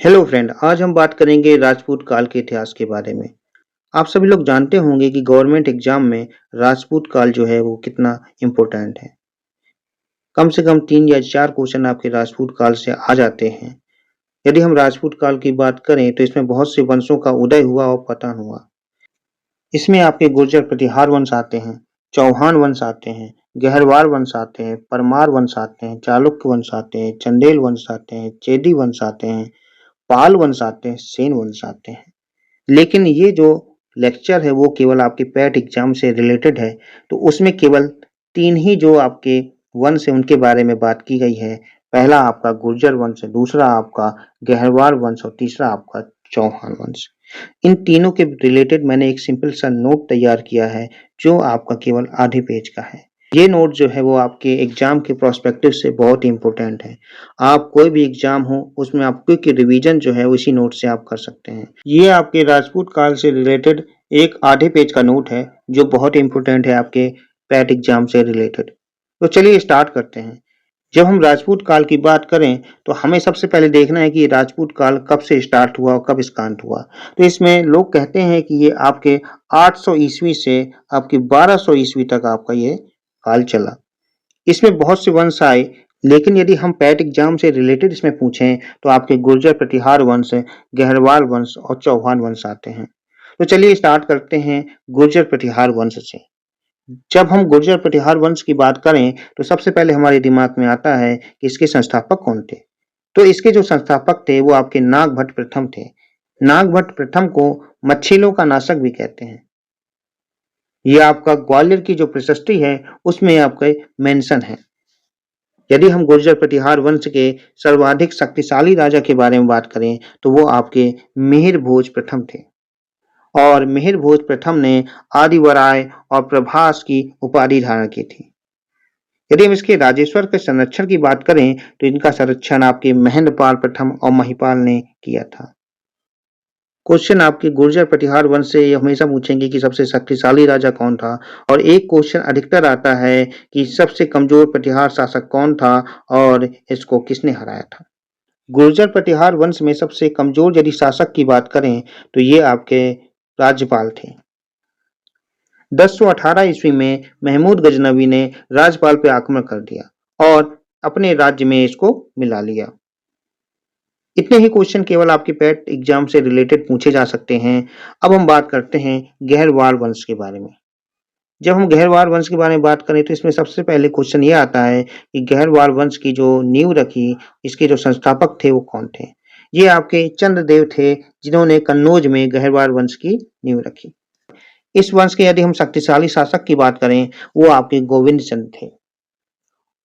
Hello friend, आज हम बात करेंगे राजपूत काल के इतिहास के बारे में। आप सभी लोग जानते होंगे कि गवर्नमेंट एग्जाम में राजपूत काल जो है वो कितना इम्पोर्टेंट है। कम से कम 3 या 4 क्वेश्चन आपके राजपूत काल से आ जाते हैं। यदि हम राजपूत काल की बात करें तो इसमें बहुत से वंशों का उदय हुआ और पतन हुआ। इसमें आपके गुर्जर प्रतिहार वंश आते हैं, चौहान वंश आते हैं, गहरवाल वंश आते हैं, परमार वंश आते हैं, चालुक्य वंश आते हैं, चंदेल वंश आते हैं, चेदी वंश आते हैं, पाल वंश आते हैं, सेन वंश आते हैं। लेकिन ये जो लेक्चर है वो केवल आपके पैट एग्जाम से रिलेटेड है, तो उसमें केवल 3 ही जो आपके वंश है उनके बारे में बात की गई है। पहला आपका गुर्जर वंश है, दूसरा आपका गहरवाल वंश और तीसरा आपका चौहान वंश। इन तीनों के रिलेटेड मैंने एक सिंपल सा नोट तैयार किया है, जो आपका केवल आधे पेज का है। ये नोट जो है वो आपके एग्जाम के प्रोस्पेक्टिव से बहुत ही इम्पोर्टेंट है। आप कोई भी एग्जाम हो उसमें आप क्विक रिवीजन जो है उसी नोट से आप कर सकते हैं। ये आपके राजपूत काल से रिलेटेड एक आधे पेज का नोट है, जो बहुत इम्पोर्टेंट है आपके पैट एग्जाम से रिलेटेड। तो चलिए स्टार्ट करते हैं। जब हम राजपूत काल की बात करें तो हमें सबसे पहले देखना है कि राजपूत काल कब से स्टार्ट हुआ और कब इसकांत हुआ। तो इसमें लोग कहते हैं कि ये आपके 800 ईस्वी से आपके 1200 ईस्वी तक आपका ये काल चला। इसमें बहुत से वंश आए, लेकिन यदि हम पैट एग्जाम से रिलेटेड इसमें पूछें तो आपके गुर्जर प्रतिहार वंश, गहरवाल वंश और चौहान वंश आते हैं। तो चलिए स्टार्ट करते हैं गुर्जर प्रतिहार वंश से। जब हम गुर्जर प्रतिहार वंश की बात करें तो सबसे पहले हमारे दिमाग में आता है कि इसके संस्थापक कौन थे। तो इसके जो संस्थापक थे वो आपके नागभट्ट प्रथम थे। नागभट्ट प्रथम को मच्छिलों का नाशक भी कहते हैं। ये आपका ग्वालियर की जो प्रशस्ति है उसमें आपका मेंशन है। यदि हम गुर्जर प्रतिहार वंश के सर्वाधिक शक्तिशाली राजा के बारे में बात करें तो वो आपके मिहिर भोज प्रथम थे। और मिहिर भोज प्रथम ने आदिवराय और प्रभास की उपाधि धारण की थी। यदि हम इसके राजेश्वर के संरक्षण की बात करें तो इनका संरक्षण आपके महेंद्रपाल प्रथम और महिपाल ने किया था। क्वेश्चन आपके गुर्जर प्रतिहार वंश से ये हमेशा पूछेंगे कि सबसे शक्तिशाली राजा कौन था, और एक क्वेश्चन अधिकतर आता है कि सबसे कमजोर प्रतिहार शासक कौन था और इसको किसने हराया था। गुर्जर प्रतिहार वंश में सबसे कमजोर यदि शासक की बात करें तो ये आपके राज्यपाल थे। 1018 ईस्वी में महमूद गजनवी ने राज्यपाल पे आक्रमण कर दिया और अपने राज्य में इसको मिला लिया। इतने ही क्वेश्चन केवल आपके पैट एग्जाम से रिलेटेड पूछे जा सकते हैं। अब हम बात करते हैं गहरवाल वंश के बारे में। जब हम गहरवाल वंश के बारे में बात करें तो इसमें सबसे पहले क्वेश्चन ये आता है कि गहरवाल वंश की जो नींव रखी, इसके जो संस्थापक थे वो कौन थे। ये आपके चंद्रदेव थे, जिन्होंने कन्नौज में गहरवाल वंश की नींव रखी। इस वंश के यदि हम शक्तिशाली शासक की बात करें वो आपके गोविंद चंद्र थे,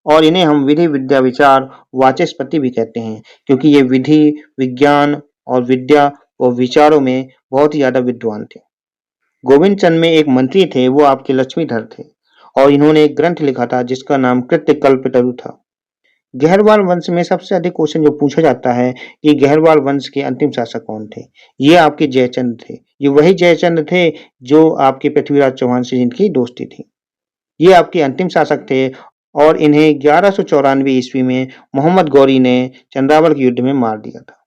और इन्हें हम विधि विद्या विचार वाचस्पति भी कहते हैं, क्योंकि ये विधि, विज्ञान और विद्या और विचारों में बहुत ही ज्यादा विद्वान थे। गोविंद चंद में एक मंत्री थे, वो आपके लक्ष्मीधर थे, और इन्होंने एक ग्रंथ लिखा था जिसका नाम कृत्यकल्पतरु था। गहरवाल वंश में सबसे अधिक क्वेश्चन जो पूछा जाता है कि गहरवाल वंश के अंतिम शासक कौन थे। ये आपके जयचंद थे। ये वही जयचंद थे जो आपके पृथ्वीराज चौहान से जिनकी दोस्ती थी। ये आपके अंतिम शासक थे, और इन्हें 1194 ईस्वी में मोहम्मद गौरी ने चंद्रावल के युद्ध में मार दिया था।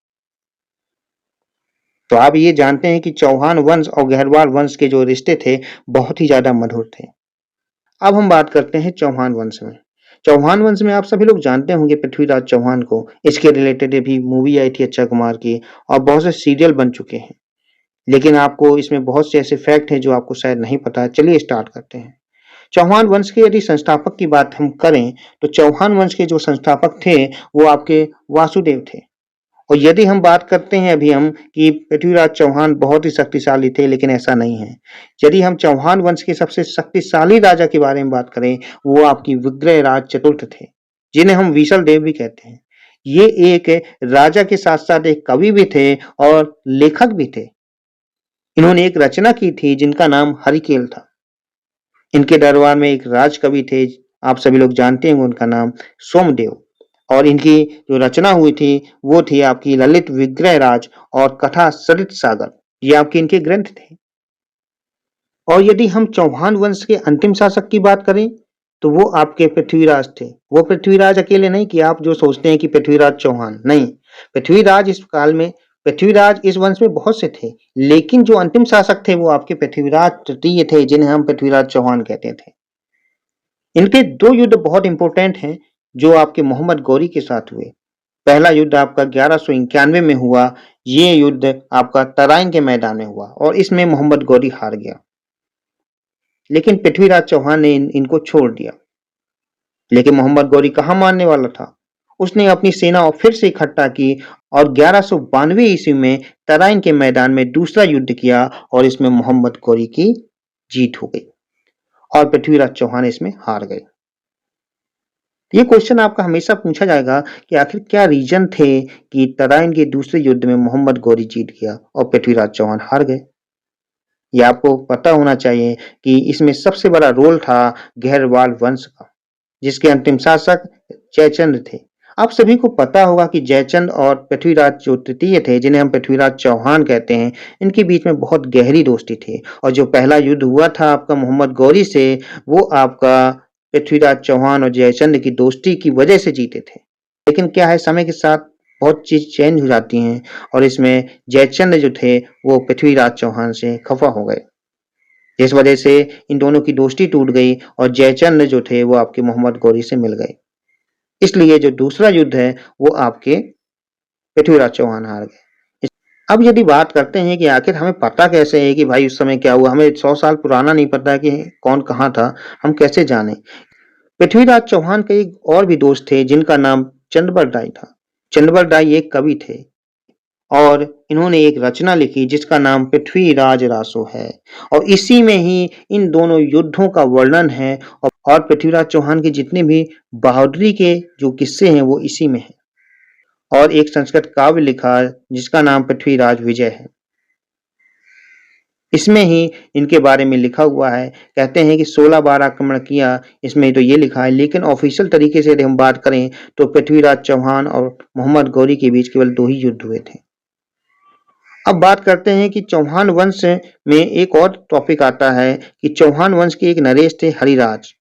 तो आप ये जानते हैं कि चौहान वंश और गहरवाल वंश के जो रिश्ते थे बहुत ही ज्यादा मधुर थे। अब हम बात करते हैं चौहान वंश में। चौहान वंश में आप सभी लोग जानते होंगे पृथ्वीराज चौहान को। इसके रिलेटेड भी मूवी आई थी अक्षय कुमार की, और बहुत से सीरियल बन चुके हैं। लेकिन आपको इसमें बहुत से ऐसे फैक्ट हैं जो आपको शायद नहीं पता है। चलिए स्टार्ट करते हैं। चौहान वंश के यदि संस्थापक की बात हम करें तो चौहान वंश के जो संस्थापक थे वो आपके वासुदेव थे। और यदि हम बात करते हैं अभी हम कि पृथ्वीराज चौहान बहुत ही शक्तिशाली थे, लेकिन ऐसा नहीं है। यदि हम चौहान वंश के सबसे शक्तिशाली राजा के बारे में बात करें, वो आपकी विग्रहराज चतुर्थ थे, जिन्हें हम विशल देव भी कहते हैं। ये एक राजा के साथ साथ एक कवि भी थे और लेखक भी थे। इन्होंने एक रचना की थी जिनका नाम हरिकेल था। इनके दरबार में एक राजकवि थे, आप सभी लोग जानते हैं उनका नाम सोमदेव, और इनकी जो रचना हुई थी वो थी आपकी ललित विग्रह राज और कथा सरित सागर। ये आपके इनके ग्रंथ थे। और यदि हम चौहान वंश के अंतिम शासक की बात करें तो वो आपके पृथ्वीराज थे। वो पृथ्वीराज अकेले नहीं कि आप जो सोचते हैं कि पृथ्वीराज चौहान, नहीं। पृथ्वीराज इस काल में पृथ्वीराज इस वंश में बहुत से थे, लेकिन जो अंतिम शासक थे वो आपके पृथ्वीराज तृतीय थे, जिन्हें हम पृथ्वीराज चौहान कहते थे। इनके 2 युद्ध बहुत इंपॉर्टेंट हैं, जो आपके मोहम्मद गौरी के साथ हुए। पहला युद्ध आपका 1191 में हुआ, ये युद्ध आपका तराइन के मैदान में हुआ और इसमें मोहम्मद गौरी हार गया। लेकिन पृथ्वीराज चौहान ने इनको छोड़ दिया। लेकिन मोहम्मद गौरी कहाँ मानने वाला था? उसने अपनी सेना और फिर से इकट्ठा की और 1192 ईस्वी में तराइन के मैदान में दूसरा युद्ध किया और इसमें मोहम्मद गौरी की जीत हो गई और पृथ्वीराज चौहान इसमें हार गए। ये क्वेश्चन आपका हमेशा पूछा जाएगा कि आखिर क्या रीजन थे कि तराइन के दूसरे युद्ध में मोहम्मद गौरी जीत गया और पृथ्वीराज चौहान हार गए। ये आपको पता होना चाहिए कि इसमें सबसे बड़ा रोल था गहरवाल वंश का, जिसके अंतिम शासक जयचंद्र थे। आप सभी को पता होगा कि जयचंद और पृथ्वीराज जो तृतीय थे, जिन्हें हम पृथ्वीराज चौहान कहते हैं, इनके बीच में बहुत गहरी दोस्ती थी और जो पहला युद्ध हुआ था आपका मोहम्मद गौरी से, वो आपका पृथ्वीराज चौहान और जयचंद की दोस्ती की वजह से जीते थे। लेकिन क्या है, समय के साथ बहुत चीज चेंज हो जाती हैं और इसमें जयचंद जो थे वो पृथ्वीराज चौहान से खफा हो गए, जिस वजह से इन दोनों की दोस्ती टूट गई और जयचंद जो थे वो आपके मोहम्मद गौरी से मिल गए। इसलिए जो दूसरा युद्ध है वो आपके पृथ्वीराज चौहान हार गए। अब यदि बात करते हैं कि आखिर हमें पता कैसे है कि भाई उस समय क्या हुआ, हमें 100 साल पुराना नहीं पता कि कौन कहाँ था, हम कैसे जाने? पृथ्वीराज चौहान के एक और भी दोस्त थे जिनका नाम चंद्रबल राय था। चंद्रबल राय एक कवि थे और इन्होंने एक रचना लिखी जिसका नाम पृथ्वीराज रासो है और इसी में ही इन दोनों युद्धों का वर्णन है और पृथ्वीराज चौहान की जितने भी बहादुरी के जो किस्से हैं वो इसी में हैं। और एक संस्कृत काव्य लिखा जिसका नाम पृथ्वीराज विजय है, इसमें ही इनके बारे में लिखा हुआ है। कहते हैं कि 16 बार आक्रमण किया, इसमें तो ये लिखा है, लेकिन ऑफिशियल तरीके से यदि हम बात करें तो पृथ्वीराज चौहान और मोहम्मद गौरी के बीच केवल 2 ही युद्ध हुए थे। अब बात करते हैं कि चौहान वंश में एक और टॉपिक आता है कि चौहान वंश के एक नरेश थे हरिराज।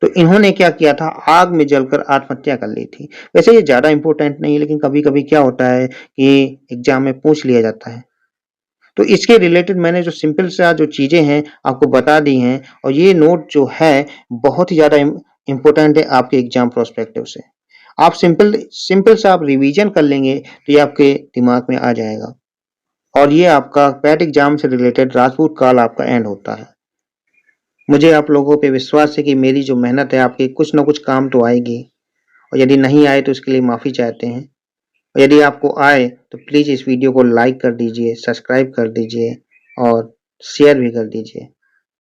तो इन्होंने क्या किया था, आग में जलकर आत्महत्या कर ली थी। वैसे ये ज्यादा इंपॉर्टेंट नहीं है, लेकिन कभी-कभी क्या होता है कि एग्जाम में पूछ लिया जाता है। तो इसके रिलेटेड मैंने जो सिंपल सा जो चीजें हैं आपको बता दी हैं और ये नोट जो है बहुत ही ज्यादा इंपॉर्टेंट है आपके एग्जाम प्रोस्पेक्टिव से। आप सिंपल सिंपल सा आप रिवीजन कर लेंगे तो ये आपके दिमाग में आ जाएगा और ये आपका पैट एग्जाम से रिलेटेड राजपूत काल आपका एंड होता है। मुझे आप लोगों पे विश्वास है कि मेरी जो मेहनत है आपके कुछ ना कुछ काम तो आएगी और यदि नहीं आए तो इसके लिए माफ़ी चाहते हैं। और यदि आपको आए तो प्लीज़ इस वीडियो को लाइक कर दीजिए, सब्सक्राइब कर दीजिए और शेयर भी कर दीजिए।